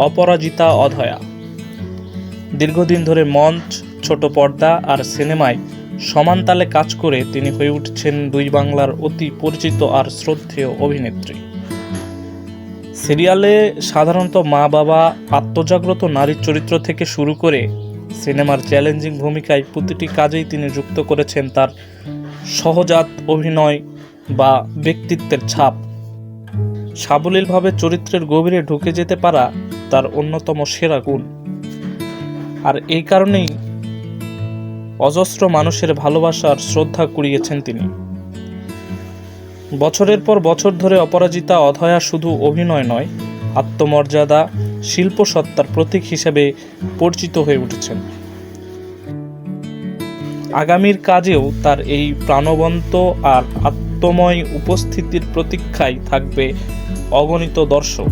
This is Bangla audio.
অপরাজিতা অধয়া। দীর্ঘদিন ধরে মঞ্চ, ছোট পর্দা আর সিনেমায় সমান তালে কাজ করে তিনি হয়ে উঠছেন দুই বাংলার অতি পরিচিত আর শ্রদ্ধেয় অভিনেত্রী। সিরিয়ালে সাধারণত মা বাবা, আত্মজাগ্রত নারীর চরিত্র থেকে শুরু করে সিনেমার চ্যালেঞ্জিং ভূমিকায় প্রতিটি কাজেই তিনি যুক্ত করেছেন তার সহজাত অভিনয় বা ব্যক্তিত্বের ছাপ। সাবলীলভাবে চরিত্রের গভীরে ঢুকে যেতে পারা তার অন্যতম সেরা গুণ, আর এই কারণেই অজস্র মানুষের ভালোবাসার শ্রদ্ধা কুড়িয়েছেন তিনি। বছরের পর বছর ধরে অপরাজিতা অধয়া শুধু অভিনয় নয়, আত্মমর্যাদা, শিল্পসত্তার প্রতীক হিসেবে পরিচিত হয়ে উঠেছেন। আগামীর কাজেও তার এই প্রাণবন্ত আর আত্মময় উপস্থিতির প্রতীক্ষায় থাকবে অগণিত দর্শক।